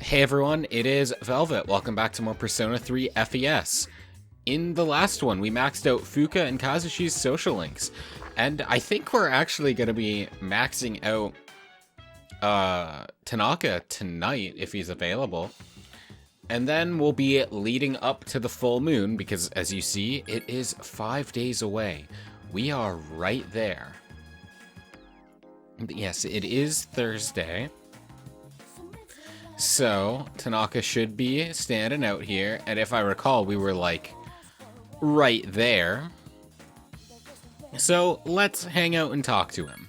Hey everyone, it is Velvet. Welcome back to more Persona 3 FES. In the last one, we maxed out Fuka and Kazushi's social links. And I think we're actually going to be maxing out Tanaka tonight, if he's available. And then we'll be leading up to the full moon, because as you see, it is 5 days away. We are right there. Yes, it is Thursday. So, Tanaka should be standing out here, and if I recall, we were, like, right there. So, let's hang out and talk to him.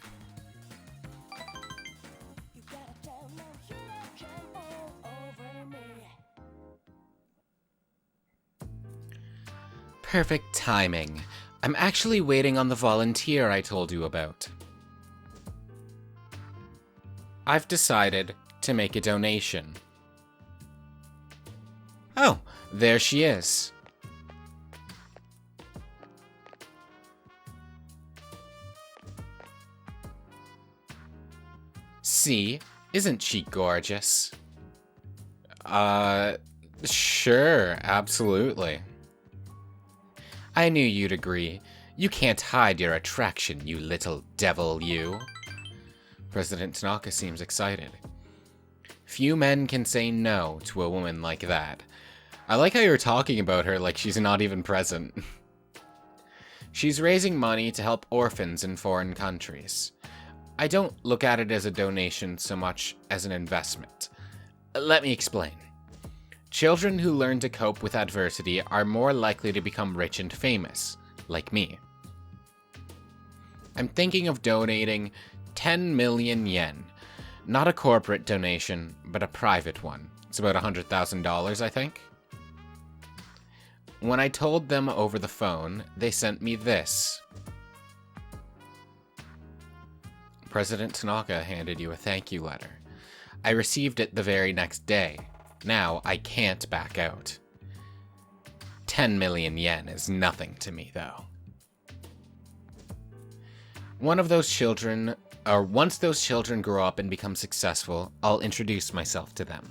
Perfect timing. I'm actually waiting on the volunteer I told you about. I've decided to make a donation. Oh, there she is. See, isn't she gorgeous? Sure, absolutely. I knew you'd agree. You can't hide your attraction, you little devil, you. President Tanaka seems excited. Few men can say no to a woman like that. I like how you're talking about her like she's not even present. She's raising money to help orphans in foreign countries. I don't look at it as a donation so much as an investment. Let me explain. Children who learn to cope with adversity are more likely to become rich and famous, like me. I'm thinking of donating 10 million yen. Not a corporate donation, but a private one. It's about $100,000, I think. When I told them over the phone, they sent me this. President Tanaka handed you a thank you letter. I received it the very next day. Now I can't back out. 10 million yen is nothing to me, though. Once those children grow up and become successful, I'll introduce myself to them.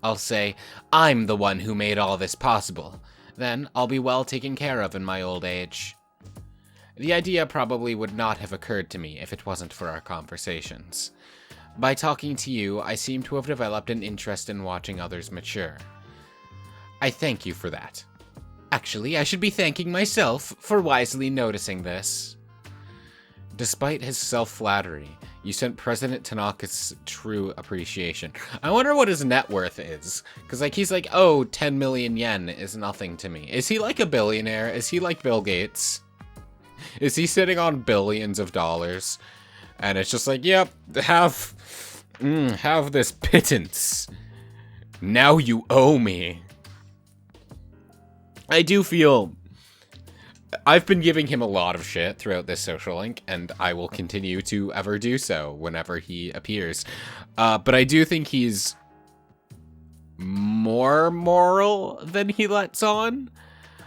I'll say, I'm the one who made all this possible. Then I'll be well taken care of in my old age. The idea probably would not have occurred to me if it wasn't for our conversations. By talking to you, I seem to have developed an interest in watching others mature. I thank you for that. Actually, I should be thanking myself for wisely noticing this. Despite his self-flattery, you sent President Tanaka's true appreciation. I wonder what his net worth is. Because, like, he's like, oh, 10 million yen is nothing to me. Is he like a billionaire? Is he like Bill Gates? Is he sitting on billions of dollars? And it's just like, yep, have this pittance. Now you owe me. I do feel... I've been giving him a lot of shit throughout this social link, and I will continue to ever do so whenever he appears. But I do think he's more moral than he lets on.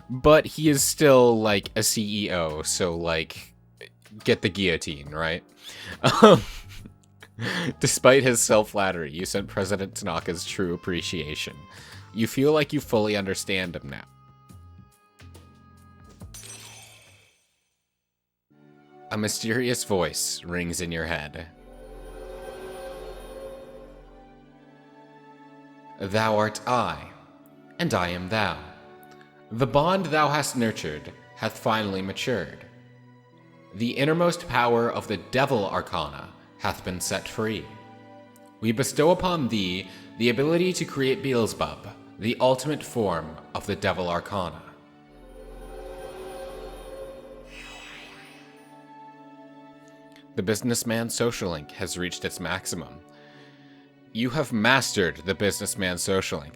But he is still, like, a CEO, so, like, get the guillotine, right? Despite his self-flattery, you sent President Tanaka's true appreciation. You feel like you fully understand him now. A mysterious voice rings in your head. Thou art I, and I am thou. The bond thou hast nurtured hath finally matured. The innermost power of the Devil Arcana hath been set free. We bestow upon thee the ability to create Beelzebub, the ultimate form of the Devil Arcana. The Businessman Social Link has reached its maximum. You have mastered the Businessman Social Link.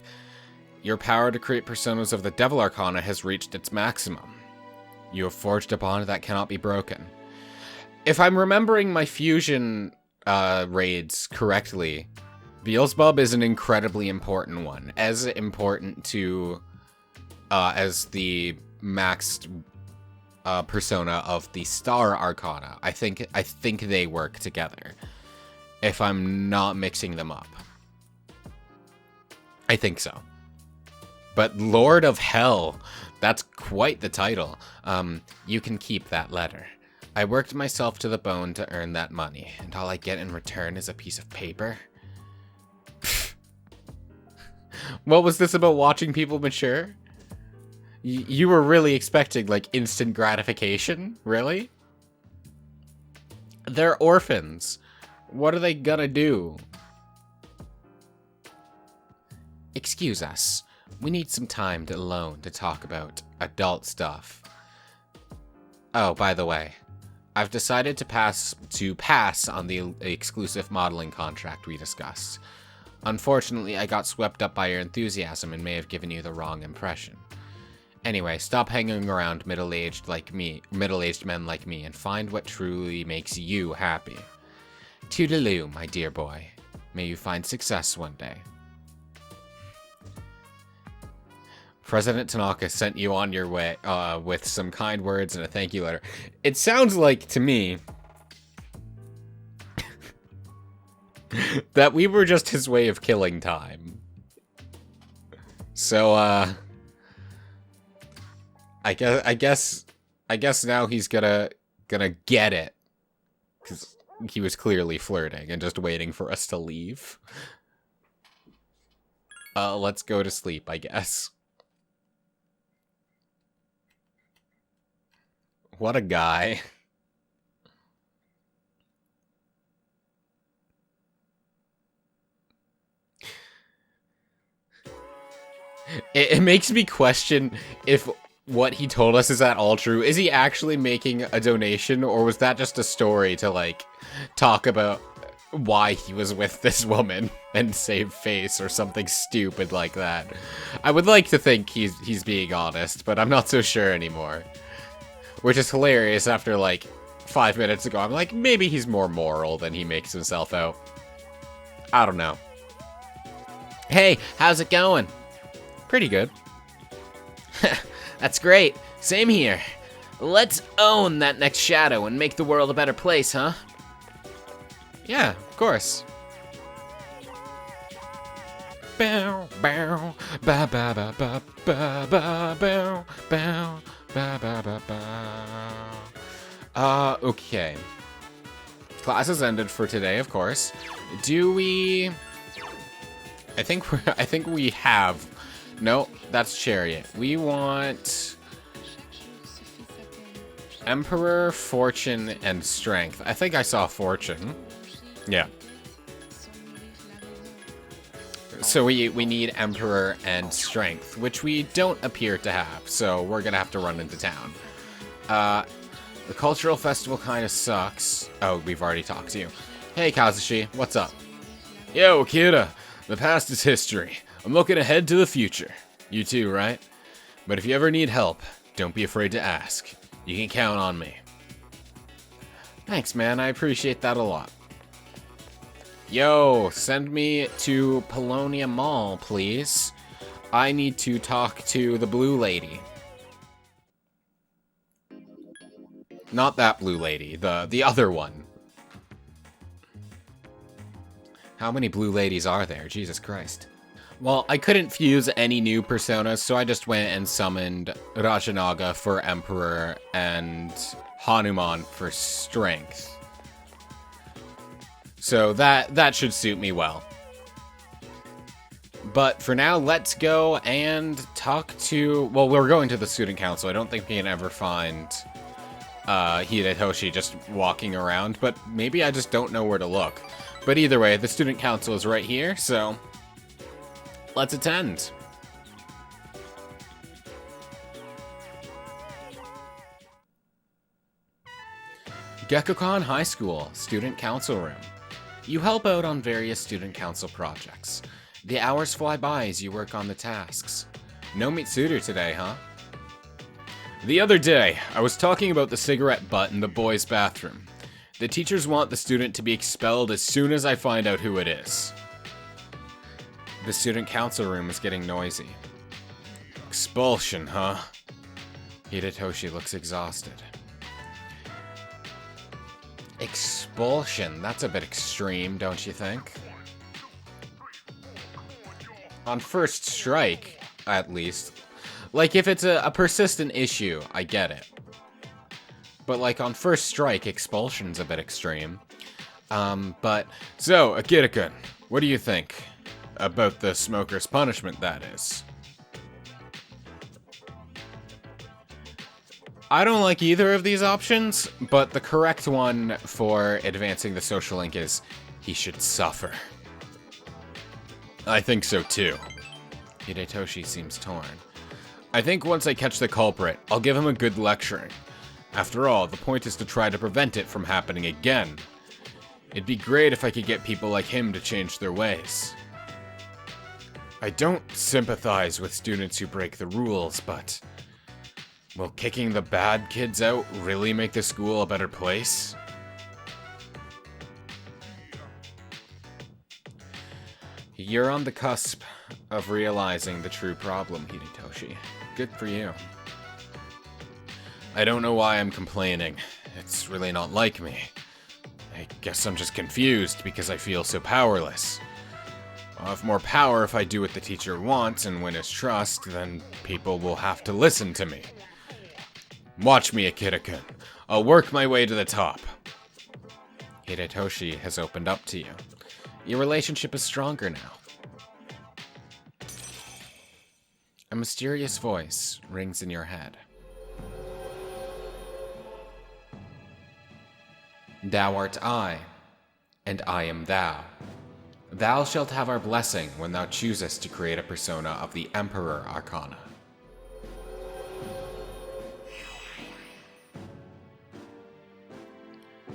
Your power to create personas of the Devil Arcana has reached its maximum. You have forged a bond that cannot be broken. If I'm remembering my fusion raids correctly, Beelzebub is an incredibly important one. As important to as the maxed persona of the Star Arcana. I think they work together, if I'm not mixing them up. I think so. But Lord of Hell, that's quite the title. You can keep that letter. I worked myself to the bone to earn that money, and all I get in return is a piece of paper. What was this about watching people mature? You were really expecting, like, instant gratification? Really? They're orphans. What are they gonna do? Excuse us. We need some time alone to talk about adult stuff. Oh, by the way, I've decided to pass on the exclusive modeling contract we discussed. Unfortunately, I got swept up by your enthusiasm and may have given you the wrong impression. Anyway, stop hanging around middle-aged men like me, and find what truly makes you happy. Toodaloo, my dear boy. May you find success one day. President Tanaka sent you on your way with some kind words and a thank you letter. It sounds like, to me, that we were just his way of killing time. So, I guess now he's gonna get it. Because he was clearly flirting and just waiting for us to leave. Let's go to sleep, I guess. What a guy. It makes me question if what he told us is at all true. Is he actually making a donation, or was that just a story to, like, talk about why he was with this woman and save face or something stupid like that? I would like to think he's being honest, but I'm not so sure anymore. Which is hilarious after, like, 5 minutes ago. I'm like, maybe he's more moral than he makes himself out. I don't know. Hey, how's it going? Pretty good. That's great. Same here. Let's own that next shadow and make the world a better place, huh? Yeah, of course. Bow, bow, ba ba ba ba ba ba bow, bow, ba ba ba ba. Okay. Class has ended for today, of course. Do we? I think we have. No, that's Chariot. We want Emperor, Fortune, and Strength. I think I saw Fortune. Yeah. So we need Emperor and Strength, which we don't appear to have, so we're gonna have to run into town. The cultural festival kind of sucks. Oh, we've already talked to you. Hey, Kazushi, what's up? Yo, Akira, the past is history. I'm looking ahead to the future. You too, right? But if you ever need help, don't be afraid to ask. You can count on me. Thanks, man. I appreciate that a lot. Yo, send me to Polonia Mall, please. I need to talk to the blue lady. Not that blue lady, the other one. How many blue ladies are there? Jesus Christ. Well, I couldn't fuse any new personas, so I just went and summoned Rajanaga for Emperor and Hanuman for Strength. So that should suit me well. But for now, let's go and talk to... Well, we're going to the student council. I don't think we can ever find Hidetoshi just walking around, but maybe I just don't know where to look. But either way, the student council is right here, so... let's attend. Gekkoukan High School, Student Council Room. You help out on various student council projects. The hours fly by as you work on the tasks. No Mitsuru today, huh? The other day, I was talking about the cigarette butt in the boys' bathroom. The teachers want the student to be expelled as soon as I find out who it is. The student council room is getting noisy. Expulsion, huh? Hidetoshi looks exhausted. Expulsion? That's a bit extreme, don't you think? On first strike, at least. Like, if it's a persistent issue, I get it. But, like, on first strike, expulsion's a bit extreme. So, Akira-kun, what do you think about the smoker's punishment, that is? I don't like either of these options, but the correct one for advancing the social link is he should suffer. I think so too. Hidetoshi seems torn. I think once I catch the culprit, I'll give him a good lecturing. After all, the point is to try to prevent it from happening again. It'd be great if I could get people like him to change their ways. I don't sympathize with students who break the rules, but will kicking the bad kids out really make the school a better place? You're on the cusp of realizing the true problem, Hidetoshi. Good for you. I don't know why I'm complaining. It's really not like me. I guess I'm just confused because I feel so powerless. I'll have more power if I do what the teacher wants and win his trust, then people will have to listen to me. Watch me, Akira-kun. I'll work my way to the top. Hidetoshi has opened up to you. Your relationship is stronger now. A mysterious voice rings in your head. Thou art I, and I am thou. Thou shalt have our blessing when thou choosest to create a persona of the Emperor Arcana.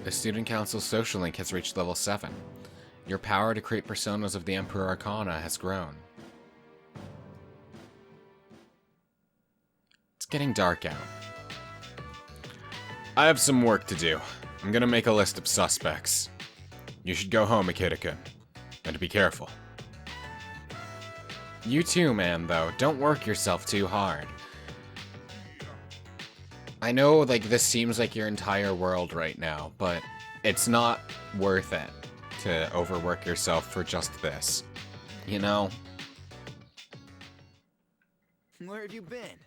The Student Council's social link has reached level 7. Your power to create personas of the Emperor Arcana has grown. It's getting dark out. I have some work to do. I'm gonna make a list of suspects. You should go home, Akira-kun. And be careful. You too, man, though. Don't work yourself too hard. I know, like, this seems like your entire world right now, but it's not worth it to overwork yourself for just this. You know? Where have you been?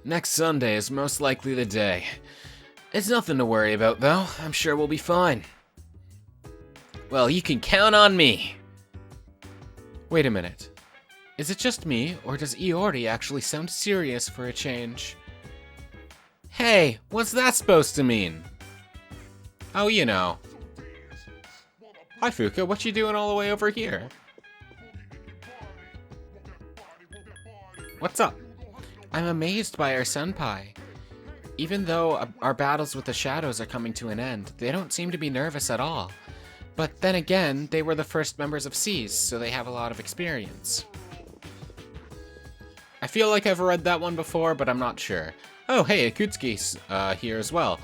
Next Sunday is most likely the day. It's nothing to worry about, though. I'm sure we'll be fine. Well, you can count on me. Wait a minute. Is it just me, or does Iori actually sound serious for a change? Hey, what's that supposed to mean? Oh, you know. Hi, Fuka, what you doing all the way over here? What's up? I'm amazed by our senpai. Even though our battles with the shadows are coming to an end, they don't seem to be nervous at all. But then again, they were the first members of SEAS, so they have a lot of experience. I feel like I've read that one before, but I'm not sure. Oh, hey, Akutsuki's here as well.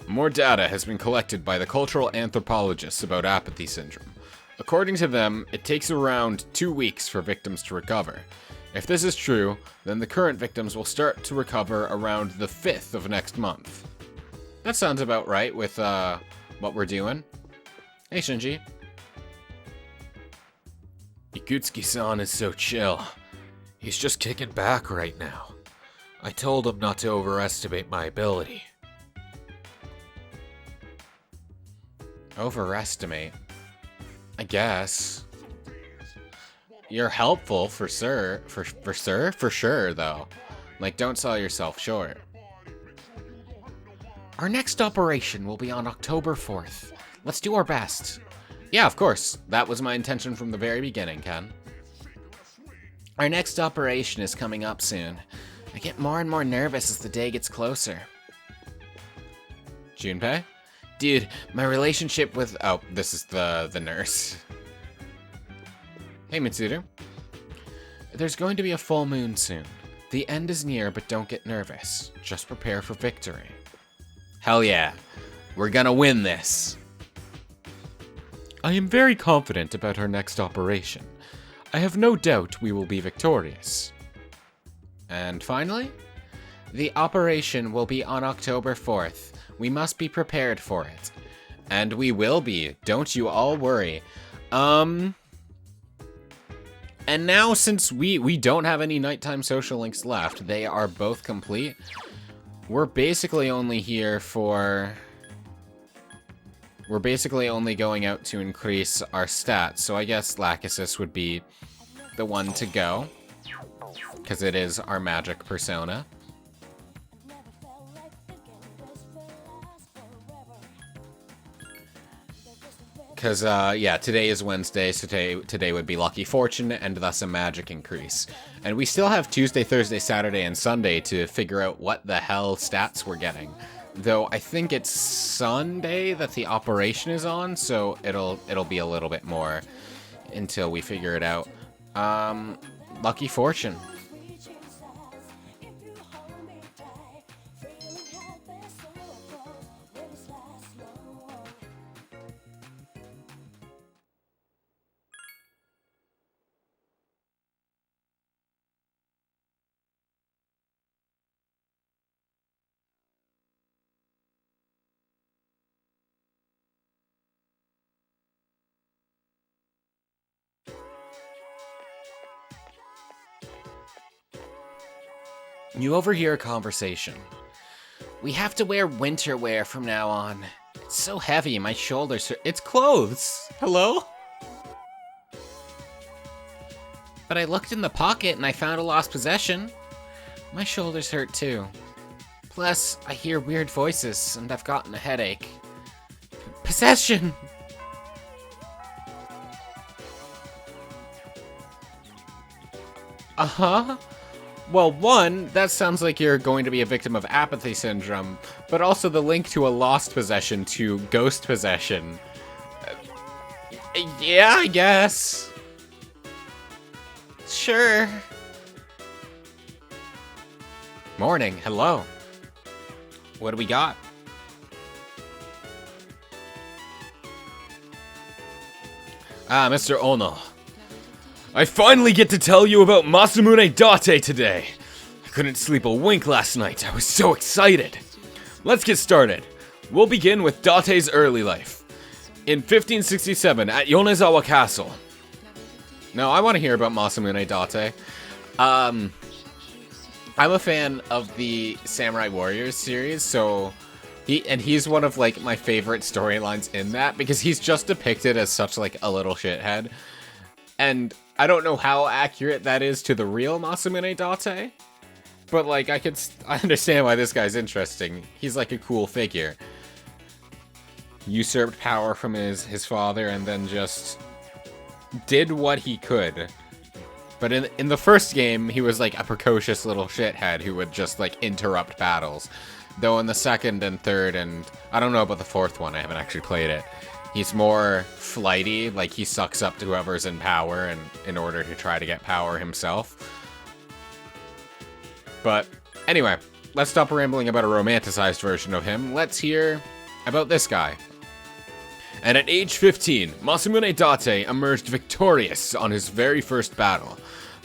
More data has been collected by the cultural anthropologists about apathy syndrome. According to them, it takes around 2 weeks for victims to recover. If this is true, then the current victims will start to recover around the 5th of next month. That sounds about right with what we're doing. Hey, Shinji. Ikutsuki-san is so chill. He's just kicking back right now. I told him not to overestimate my ability. Overestimate? I guess. You're helpful for sure, though. Like, don't sell yourself short. Our next operation will be on October 4th. Let's do our best. Yeah, of course. That was my intention from the very beginning, Ken. Our next operation is coming up soon. I get more and more nervous as the day gets closer. Junpei? Dude, my relationship with... Oh, this is the nurse. Hey, Mitsuru. There's going to be a full moon soon. The end is near, but don't get nervous. Just prepare for victory. Hell yeah. We're gonna win this. I am very confident about our next operation. I have no doubt we will be victorious. And finally, the operation will be on October 4th. We must be prepared for it. And we will be. Don't you all worry. And now, since we don't have any nighttime social links left, they are both complete. We're basically only here for... We're basically only going out to increase our stats, so I guess Lachesis would be the one to go, because it is our magic persona. Because, yeah, today is Wednesday, so today would be Lucky Fortune, and thus a magic increase. And we still have Tuesday, Thursday, Saturday, and Sunday to figure out what the hell stats we're getting. Though I think it's Sunday that the operation is on, so it'll be a little bit more until we figure it out. Lucky Fortune. You overhear a conversation. We have to wear winter wear from now on. It's so heavy, my shoulders hurt. It's clothes! Hello? But I looked in the pocket and I found a lost possession. My shoulders hurt too. Plus, I hear weird voices and I've gotten a headache. Possession! Uh-huh. Well, one, that sounds like you're going to be a victim of apathy syndrome, but also the link to a lost possession to ghost possession. Yeah, I guess. Sure. Morning, hello. What do we got? Ah, Mr. Ono. I finally get to tell you about Masamune Date today. I couldn't sleep a wink last night. I was so excited. Let's get started. We'll begin with Date's early life. In 1567 at Yonezawa Castle. No, I want to hear about Masamune Date. I'm a fan of the Samurai Warriors series, so he's one of like my favorite storylines in that because he's just depicted as such like a little shithead. And I don't know how accurate that is to the real Masamune Date, but like I understand why this guy's interesting. He's like a cool figure. Usurped power from his father and then just did what he could. But in the first game, he was like a precocious little shithead who would just like interrupt battles. Though in the second and third, and I don't know about the fourth one, I haven't actually played it. He's more flighty, like he sucks up to whoever's in power and in order to try to get power himself. But anyway, let's stop rambling about a romanticized version of him. Let's hear about this guy. And at age 15, Masamune Date emerged victorious on his very first battle.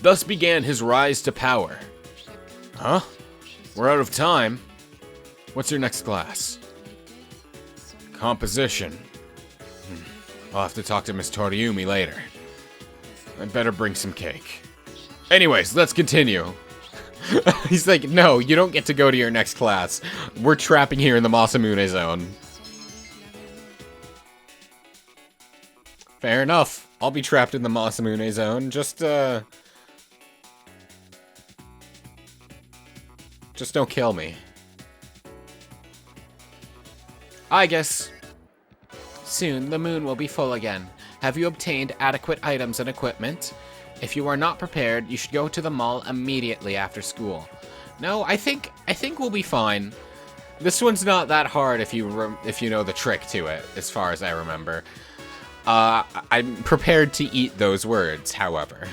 Thus began his rise to power. Huh? We're out of time. What's your next class? Composition. I'll have to talk to Miss Toriumi later. I'd better bring some cake. Anyways, let's continue. He's like, no, you don't get to go to your next class. We're trapping here in the Masamune zone. Fair enough. I'll be trapped in the Masamune zone. Just don't kill me. I guess soon the moon will be full again. Have you obtained adequate items and equipment? If you are not prepared, you should go to the mall immediately after school. No, I think we'll be fine. This one's not that hard if you know the trick to it, as far as I remember. I'm prepared to eat those words, however.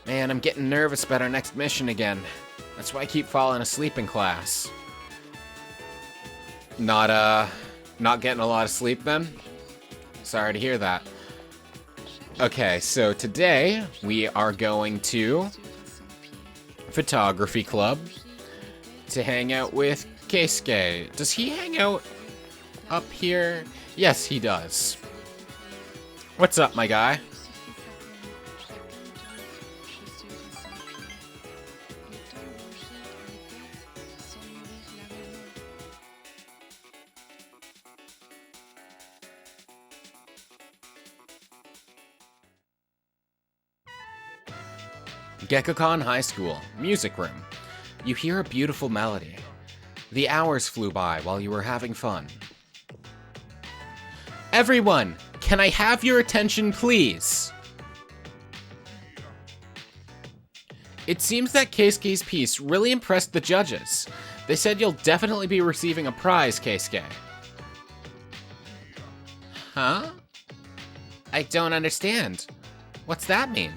Man, I'm getting nervous about our next mission again. That's why I keep falling asleep in class. Not getting a lot of sleep then? Sorry to hear that. Okay, so today we are going to photography club to hang out with Keisuke. Does he hang out up here? Yes, he does. What's up, my guy? Gekkoukan High School, music room. You hear a beautiful melody. The hours flew by while you were having fun. Everyone, can I have your attention, please? It seems that Keisuke's piece really impressed the judges. They said you'll definitely be receiving a prize, Keisuke. Huh? I don't understand. What's that mean?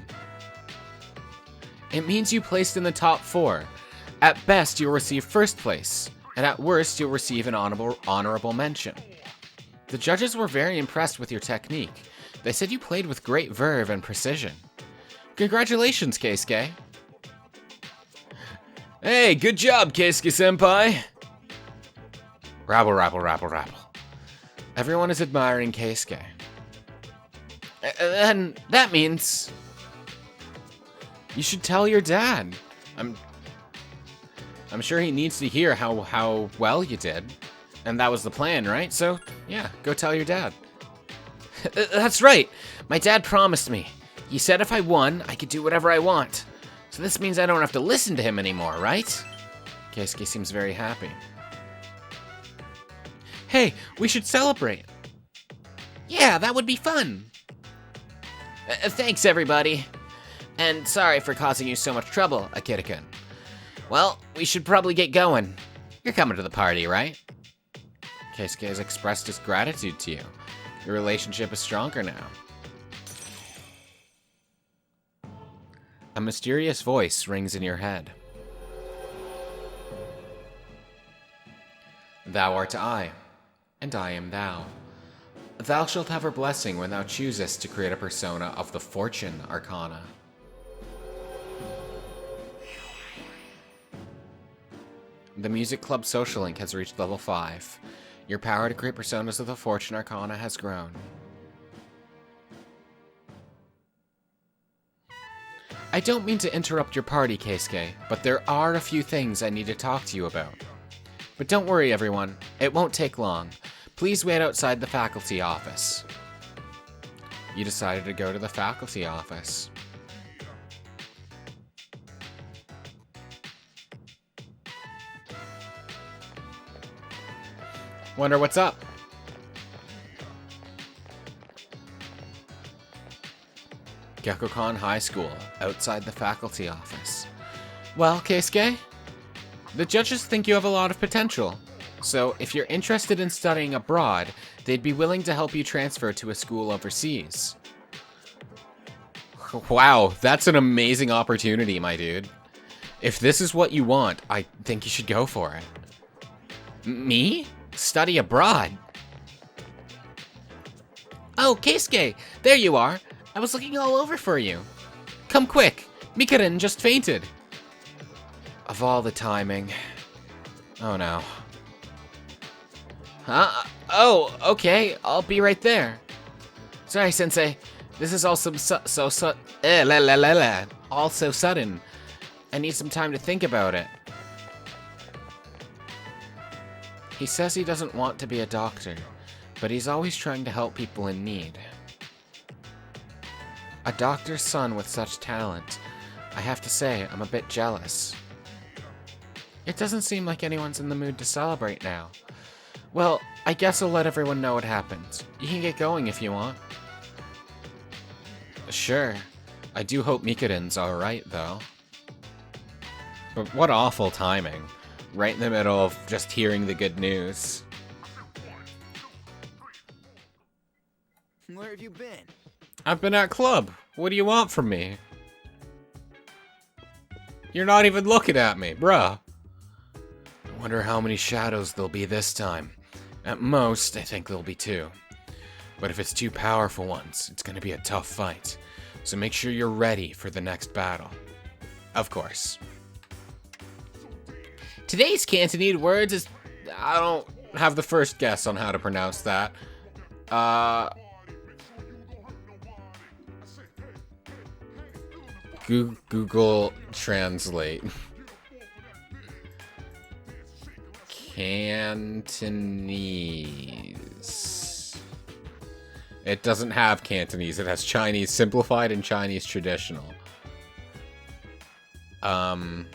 It means you placed in the top 4. At best, you'll receive first place, and at worst, you'll receive an honorable mention. The judges were very impressed with your technique. They said you played with great verve and precision. Congratulations, Keisuke. Hey, good job, Keisuke-senpai. Rabble, rabble, rabble, rabble. Everyone is admiring Keisuke. And that means you should tell your dad. I'm sure he needs to hear how well you did. And that was the plan, right? So, yeah, go tell your dad. That's right. My dad promised me. He said if I won, I could do whatever I want. So this means I don't have to listen to him anymore, right? Keisuke seems very happy. Hey, we should celebrate. Yeah, that would be fun. Thanks, everybody. And sorry for causing you so much trouble, Akira-kun. Well, we should probably get going. You're coming to the party, right? Keisuke has expressed his gratitude to you. Your relationship is stronger now. A mysterious voice rings in your head. Thou art I, and I am thou. Thou shalt have her blessing when thou choosest to create a persona of the Fortune Arcana. The Music Club Social Link has reached level 5. Your power to create personas of the Fortune Arcana has grown. I don't mean to interrupt your party, Keisuke, but there are a few things I need to talk to you about. But don't worry, everyone. It won't take long. Please wait outside the faculty office. You decided to go to the faculty office. Wonder what's up? Gekkoukan High School, outside the faculty office. Well, Keisuke, the judges think you have a lot of potential. So, if you're interested in studying abroad, they'd be willing to help you transfer to a school overseas. Wow, that's an amazing opportunity, my dude. If this is what you want, I think you should go for it. Me? Study abroad? Oh, Keisuke, there you are. I was looking all over for you. Come quick, Mikarin just fainted. Of all the timing. Oh no. Huh? Oh, okay, I'll be right there. Sorry, Sensei. This is all so sudden. I need some time to think about it. He says he doesn't want to be a doctor, but he's always trying to help people in need. A doctor's son with such talent. I have to say, I'm a bit jealous. It doesn't seem like anyone's in the mood to celebrate now. Well, I guess I'll let everyone know what happened. You can get going if you want. Sure. I do hope Mikarin's alright, though. But what awful timing. Right in the middle of just hearing the good news. Where have you been? I've been at club. What do you want from me? You're not even looking at me, bruh. I wonder how many shadows there'll be this time. At most, I think there'll be 2. But if it's 2 powerful ones, it's gonna be a tough fight. So make sure you're ready for the next battle. Of course. Today's Cantonese words is... I don't have the first guess on how to pronounce that. Google Translate. Cantonese. It doesn't have Cantonese. It has Chinese Simplified and Chinese Traditional. I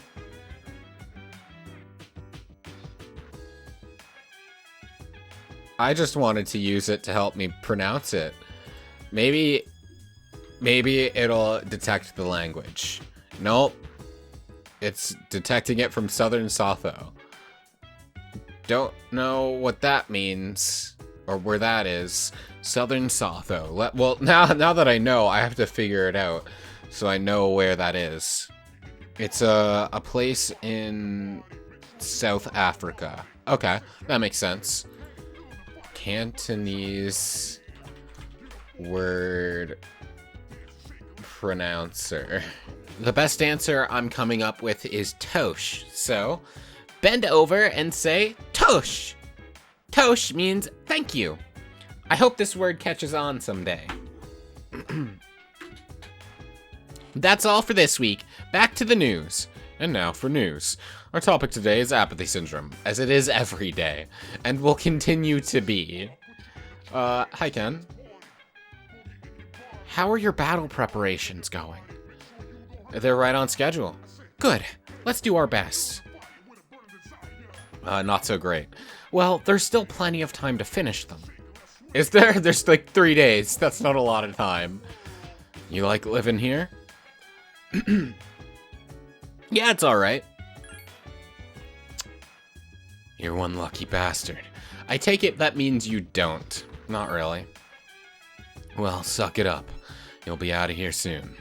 just wanted to use it to help me pronounce it. Maybe it'll detect the language. Nope. It's detecting it from Southern Sotho. Don't know what that means, or where that is. Southern Sotho. Well, now that I know, I have to figure it out, so I know where that is. It's a place in South Africa. Okay, that makes sense. Cantonese word pronouncer. The best answer I'm coming up with is Tosh. So, bend over and say Tosh. Tosh means thank you. I hope this word catches on someday. That's all for this week. Back to the news. And now for news. Our topic today is apathy syndrome, as it is every day, and will continue to be. Hi Ken. How are your battle preparations going? They're right on schedule. Good. Let's do our best. Not so great. Well, there's still plenty of time to finish them. Is there? There's like 3 days. That's not a lot of time. You like living here? Yeah, it's alright. You're one lucky bastard. I take it that means you don't. Not really. Well, suck it up. You'll be out of here soon.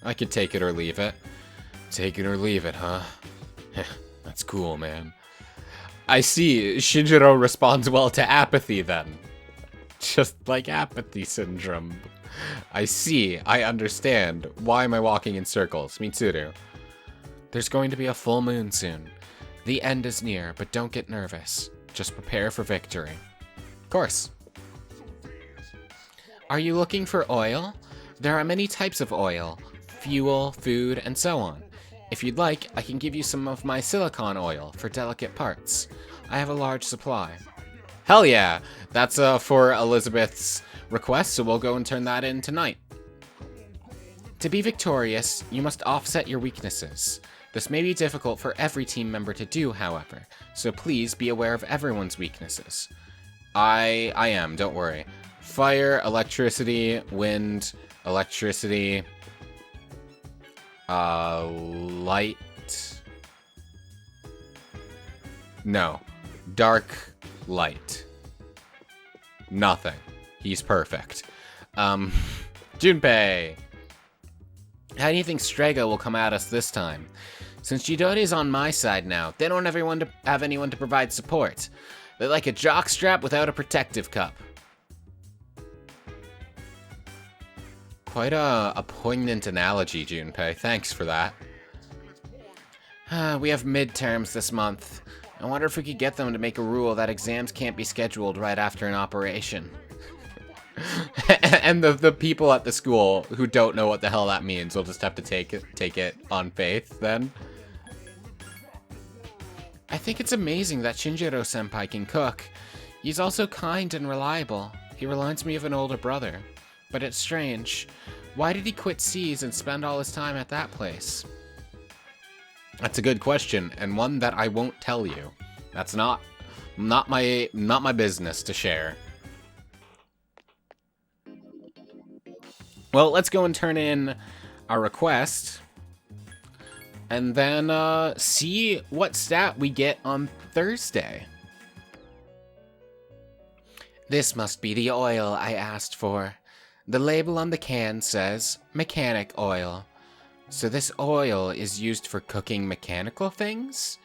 I could take it or leave it. Take it or leave it, huh? That's cool, man. I see. Shinjiro responds well to apathy, then. Just like apathy syndrome. I see. I understand. Why am I walking in circles? Mitsuru. There's going to be a full moon soon. The end is near, but don't get nervous. Just prepare for victory. Of course. Are you looking for oil? There are many types of oil. Fuel, food, and so on. If you'd like, I can give you some of my silicone oil for delicate parts. I have a large supply. Hell yeah! That's for Elizabeth's request, so we'll go and turn that in tonight. To be victorious, you must offset your weaknesses. This may be difficult for every team member to do, however, so please be aware of everyone's weaknesses. I am, don't worry. Fire, electricity, wind, electricity, light. No. Dark light. Nothing. He's perfect. Junpei. How do you think Strega will come at us this time? Since Chidori's on my side now, they don't have anyone to provide support. They're like a jockstrap without a protective cup. Quite a poignant analogy, Junpei. Thanks for that. We have midterms this month. I wonder if we could get them to make a rule that exams can't be scheduled right after an operation. And the people at the school who don't know what the hell that means will just have to take it on faith then. I think it's amazing that Shinjiro-senpai can cook. He's also kind and reliable. He reminds me of an older brother. But it's strange. Why did he quit C's and spend all his time at that place? That's a good question, and one that I won't tell you. That's not my business to share. Well, let's go and turn in our request, and then see what stat we get on Thursday. This must be the oil I asked for. The label on the can says mechanic oil. So this oil is used for cooking mechanical things?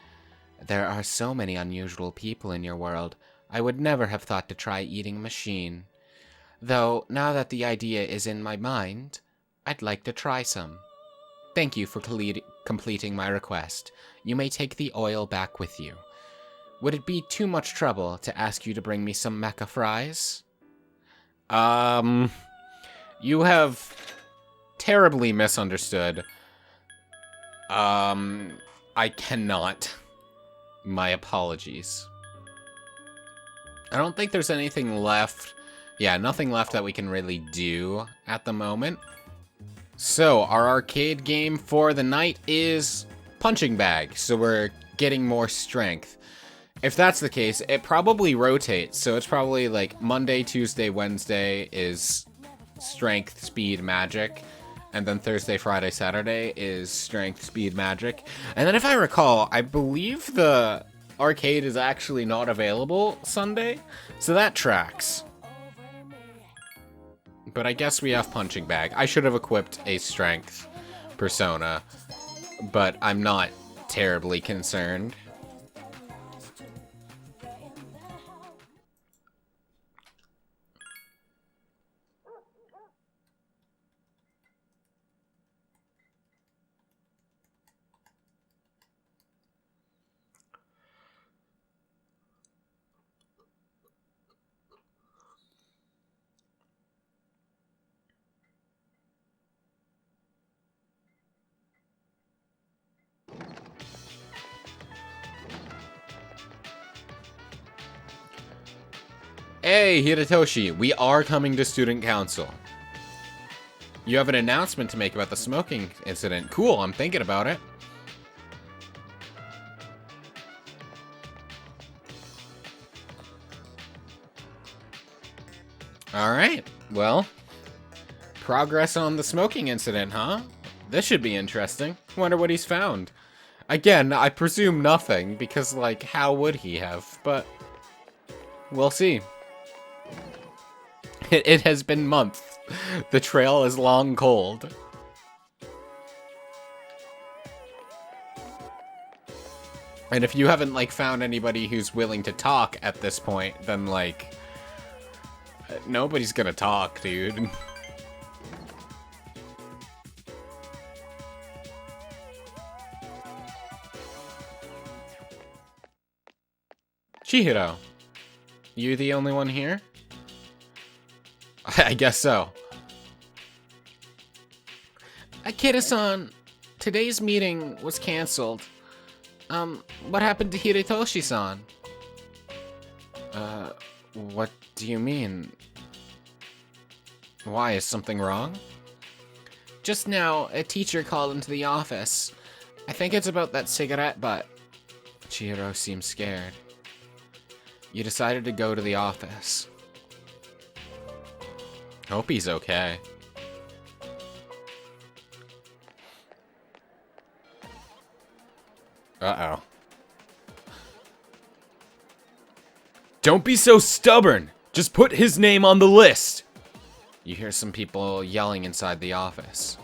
There are so many unusual people in your world. I would never have thought to try eating a machine. Though, now that the idea is in my mind, I'd like to try some. Thank you for completing my request. You may take the oil back with you. Would it be too much trouble to ask you to bring me some mecha fries? You have terribly misunderstood. I cannot. My apologies. I don't think there's anything left. Yeah, nothing left that we can really do at the moment. So, our arcade game for the night is Punching Bag, so we're getting more strength. If that's the case, it probably rotates, so it's probably like Monday, Tuesday, Wednesday is strength, speed, magic, and then Thursday, Friday, Saturday is strength, speed, magic. And then if I recall, I believe the arcade is actually not available Sunday, so that tracks. But I guess we have Punching Bag. I should have equipped a strength persona, but I'm not terribly concerned. Hey, Hidetoshi, we are coming to Student Council. You have an announcement to make about the smoking incident. Cool, I'm thinking about it. Alright, well, progress on the smoking incident, huh? This should be interesting. Wonder what he's found. Again, I presume nothing, because, like, how would he have? But we'll see. It has been months. The trail is long cold. And if you haven't, like, found anybody who's willing to talk at this point, then, like, nobody's gonna talk, dude. Chihiro, you the only one here? I guess so. Akira-san, today's meeting was cancelled. What happened to Hidetoshi-san? What do you mean? Why, is something wrong? Just now, a teacher called into the office. I think it's about that cigarette butt. Chihiro seems scared. You decided to go to the office. Hope he's okay. Uh-oh. Don't be so stubborn! Just put his name on the list! You hear some people yelling inside the office.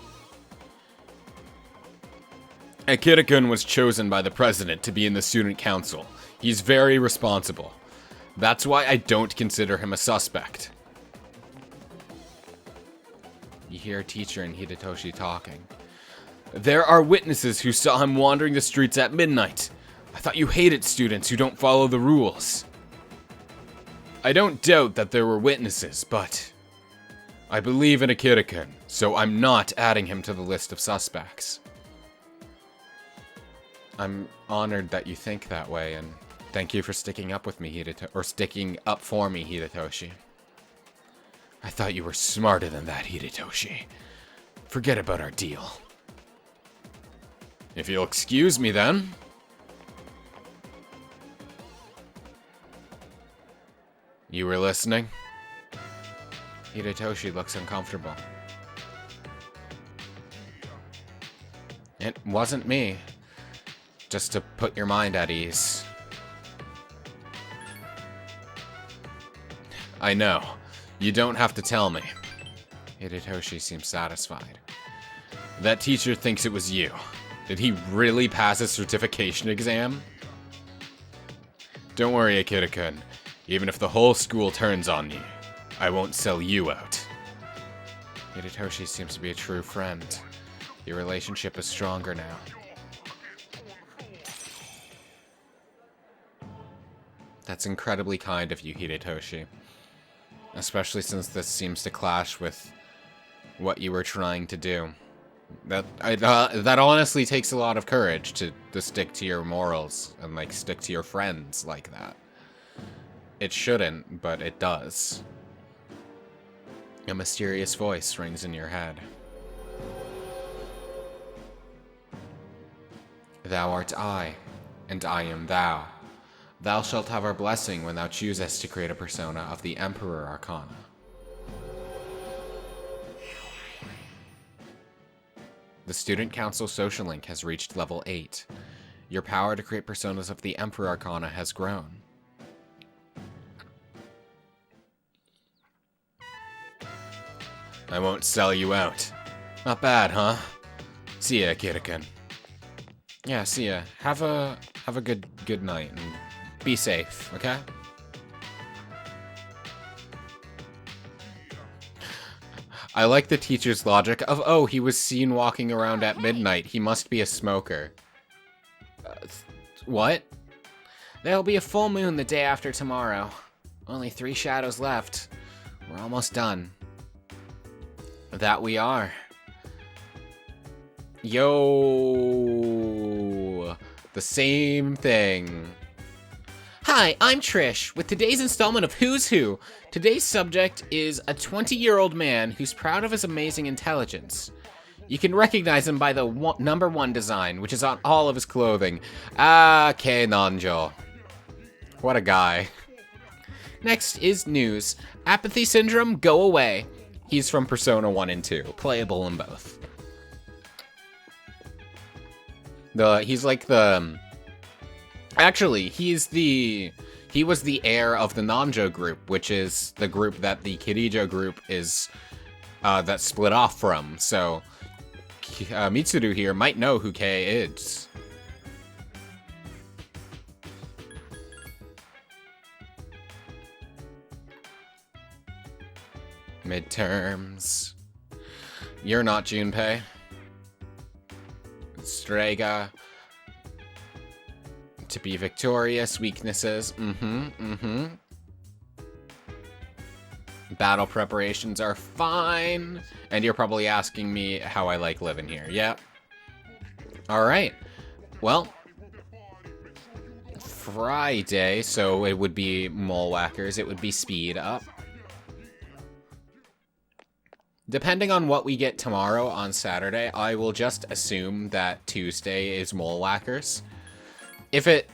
Akira-kun was chosen by the president to be in the student council. He's very responsible. That's why I don't consider him a suspect. You hear a teacher and Hidetoshi talking. There are witnesses who saw him wandering the streets at midnight. I thought you hated students who don't follow the rules. I don't doubt that there were witnesses, but I believe in Akira-kun, so I'm not adding him to the list of suspects. I'm honored that you think that way, and thank you for sticking up with me, sticking up for me, Hidetoshi. I thought you were smarter than that, Hidetoshi. Forget about our deal. If you'll excuse me, then. You were listening? Hidetoshi looks uncomfortable. It wasn't me. Just to put your mind at ease. I know. You don't have to tell me. Hidetoshi seems satisfied. That teacher thinks it was you. Did he really pass his certification exam? Don't worry, Akira-kun. Even if the whole school turns on me, I won't sell you out. Hidetoshi seems to be a true friend. Your relationship is stronger now. That's incredibly kind of you, Hidetoshi. Especially since this seems to clash with what you were trying to do. That honestly takes a lot of courage to stick to your morals and, like, stick to your friends like that. It shouldn't, but it does. A mysterious voice rings in your head. Thou art I, and I am thou. Thou shalt have our blessing when thou choosest to create a persona of the Emperor Arcana. The Student Council social link has reached level 8. Your power to create personas of the Emperor Arcana has grown. I won't sell you out. Not bad, huh? See ya, Kirikan. Yeah, see ya. Have a good night and be safe, okay? I like the teacher's logic of, oh, he was seen walking around at midnight. He must be a smoker. What? There'll be a full moon the day after tomorrow. Only 3 shadows left. We're almost done. That we are. Yo, the same thing. Hi, I'm Trish, with today's installment of Who's Who. Today's subject is a 20-year-old man who's proud of his amazing intelligence. You can recognize him by the #1 design, which is on all of his clothing. Okay, Nanjo. What a guy. Next is news. Apathy syndrome, go away. He's from Persona 1 and 2, playable in both. He's like the... Actually, he was the heir of the Nanjo group, which is the group that the Kirijo group is, that split off from. So, Mitsuru here might know who Kei is. Midterms. You're not Junpei. Strega. To be victorious, weaknesses. Battle preparations are fine. And you're probably asking me how I like living here. Yep. Alright. Well. Friday, so it would be Mole Whackers. It would be speed up. Depending on what we get tomorrow on Saturday, I will just assume that Tuesday is Mole Whackers. If it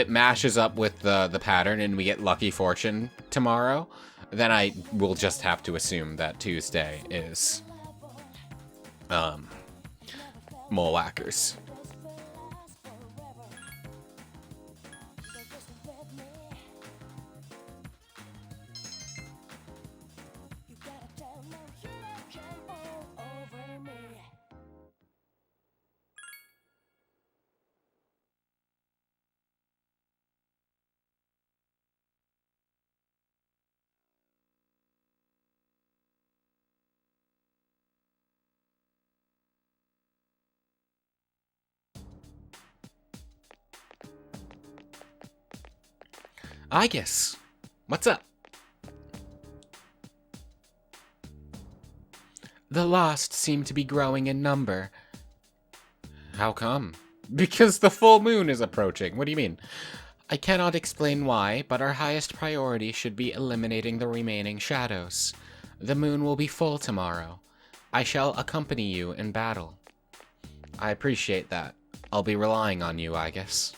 mashes up with the pattern and we get Lucky Fortune tomorrow, then I will just have to assume that Tuesday is Mole Whackers. I guess. What's up? The lost seem to be growing in number. How come? Because the full moon is approaching. What do you mean? I cannot explain why, but our highest priority should be eliminating the remaining shadows. The moon will be full tomorrow. I shall accompany you in battle. I appreciate that. I'll be relying on you, I guess.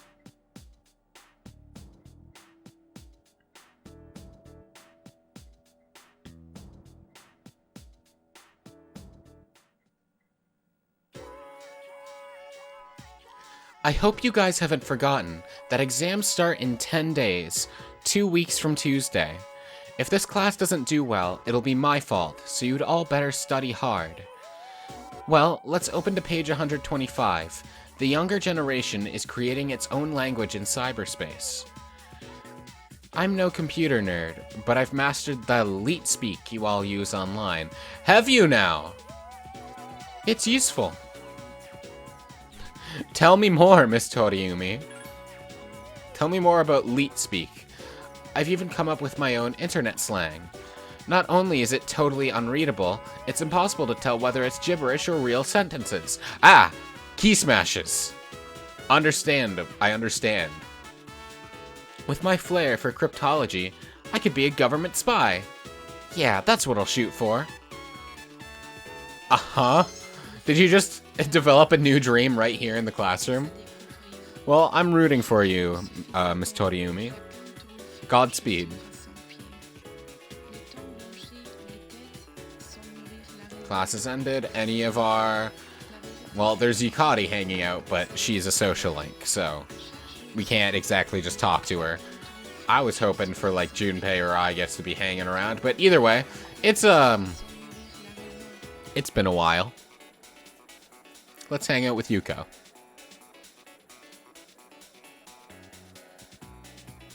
I hope you guys haven't forgotten that exams start in 10 days, 2 weeks from Tuesday. If this class doesn't do well, it'll be my fault, so you'd all better study hard. Well, let's open to page 125. The younger generation is creating its own language in cyberspace. I'm no computer nerd, but I've mastered the elite speak you all use online. Have you now? It's useful. Tell me more, Miss Toriumi. Tell me more about leet speak. I've even come up with my own internet slang. Not only is it totally unreadable, it's impossible to tell whether it's gibberish or real sentences. Ah! Key smashes. I understand. With my flair for cryptology, I could be a government spy. Yeah, that's what I'll shoot for. Uh-huh. Did you just develop a new dream right here in the classroom? Well, I'm rooting for you, Miss Toriumi. Godspeed. Class has ended. Any of our... Well, there's Yukari hanging out, but she's a social link, so we can't exactly just talk to her. I was hoping for, like, Junpei or I gets to be hanging around, but either way, it's been a while. Let's hang out with Yuko.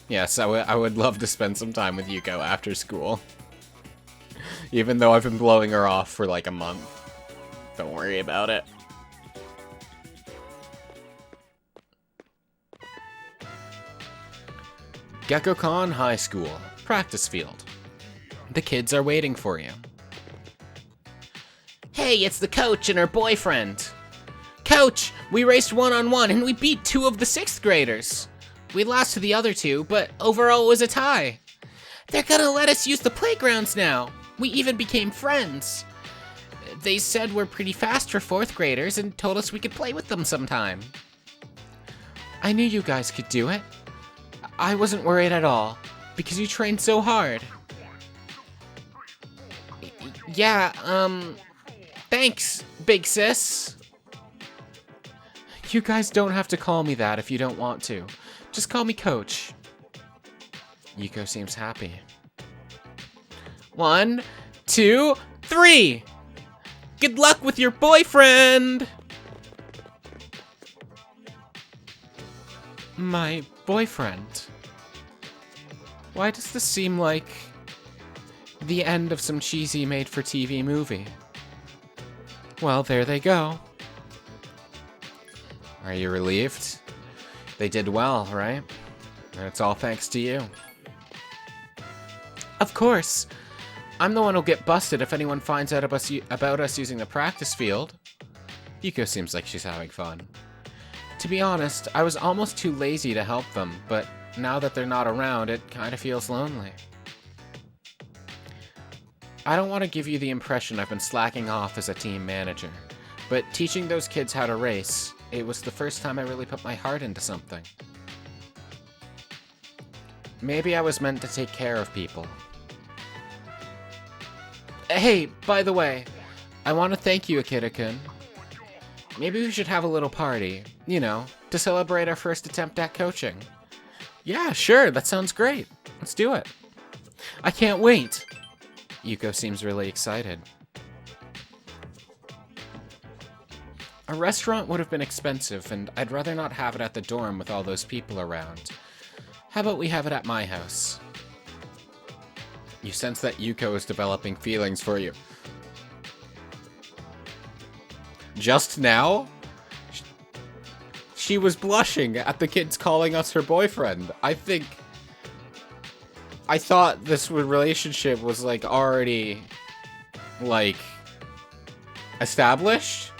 Yes, I would love to spend some time with Yuko after school. Even though I've been blowing her off for like a month. Don't worry about it. Gekkoukan High School. Practice field. The kids are waiting for you. Hey, it's the coach and her boyfriend. Coach, we raced one-on-one and we beat 2 of the 6th graders. We lost to the other 2, but overall it was a tie. They're gonna let us use the playgrounds now. We even became friends. They said we're pretty fast for 4th graders and told us we could play with them sometime. I knew you guys could do it. I wasn't worried at all, because you trained so hard. Yeah, thanks, big sis. You guys don't have to call me that if you don't want to. Just call me Coach. Yuko seems happy. 1, 2, 3! Good luck with your boyfriend! My boyfriend? Why does this seem like the end of some cheesy made-for-TV movie? Well, there they go. Are you relieved? They did well, right? And it's all thanks to you. Of course. I'm the one who'll get busted if anyone finds out about us using the practice field. Yuko seems like she's having fun. To be honest, I was almost too lazy to help them, but now that they're not around, it kind of feels lonely. I don't want to give you the impression I've been slacking off as a team manager, but teaching those kids how to race, it was the first time I really put my heart into something. Maybe I was meant to take care of people. Hey, by the way, I want to thank you, Akira-kun. Maybe we should have a little party, you know, to celebrate our first attempt at coaching. Yeah, sure, that sounds great. Let's do it. I can't wait. Yuko seems really excited. A restaurant would have been expensive, and I'd rather not have it at the dorm with all those people around. How about we have it at my house? You sense that Yuko is developing feelings for you. Just now? She was blushing at the kids calling us her boyfriend. I thought this relationship was, like, already, like, established?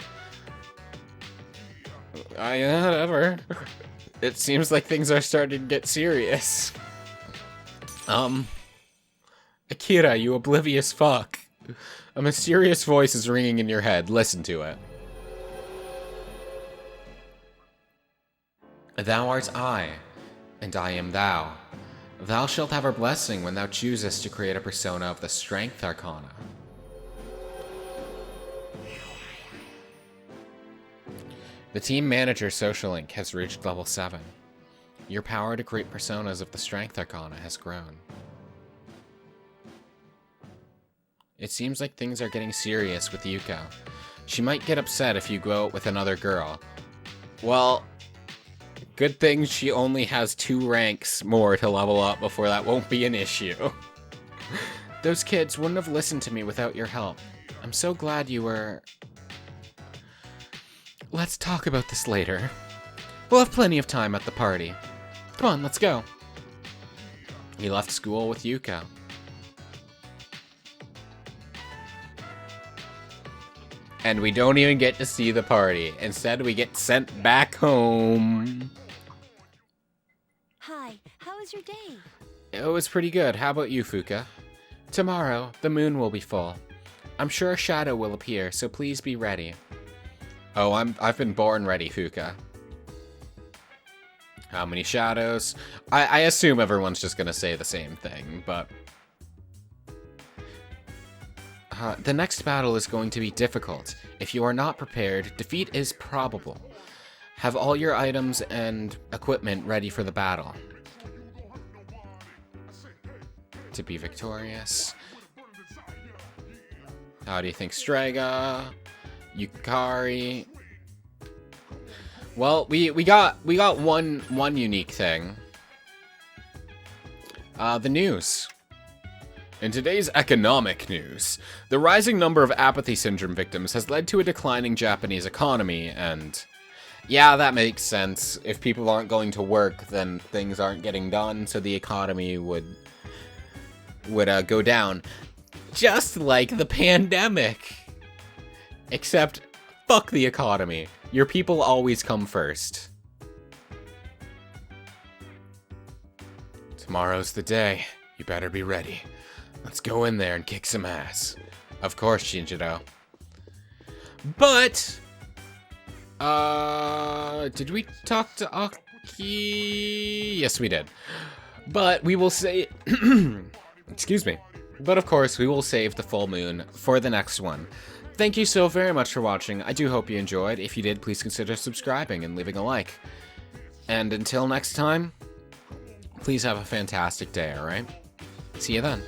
Whatever. It seems like things are starting to get serious. Akira, you oblivious fuck. A mysterious voice is ringing in your head. Listen to it. Thou art I, and I am thou. Thou shalt have our blessing when thou choosest to create a persona of the Strength Arcana. The team manager social link has reached level 7. Your power to create personas of the Strength Arcana has grown. It seems like things are getting serious with Yuko. She might get upset if you go out with another girl. Well, good thing she only has 2 ranks more to level up before that won't be an issue. Those kids wouldn't have listened to me without your help. I'm so glad you were... Let's talk about this later. We'll have plenty of time at the party. Come on, let's go. He left school with Yuko. And we don't even get to see the party. Instead, we get sent back home. Hi, how was your day? It was pretty good. How about you, Fuka? Tomorrow, the moon will be full. I'm sure a shadow will appear, so please be ready. Oh, I've been born ready, Fuka. How many shadows? I assume everyone's just gonna say the same thing, but... the next battle is going to be difficult. If you are not prepared, defeat is probable. Have all your items and equipment ready for the battle. To be victorious. How do you think Strega? Yukari? Well, we got one unique thing. The news. In today's economic news, the rising number of apathy syndrome victims has led to a declining Japanese economy, and yeah, that makes sense. If people aren't going to work, then things aren't getting done, so the economy would go down. Just like the pandemic. Except, fuck the economy. Your people always come first. Tomorrow's the day. You better be ready. Let's go in there and kick some ass. Of course, Shinjiro. But, did we talk to Aki? Yes, we did. But we will say, excuse me. But of course, we will save the full moon for the next one. Thank you so very much for watching. I do hope you enjoyed. If you did, please consider subscribing and leaving a like. And until next time, please have a fantastic day, alright? See you then.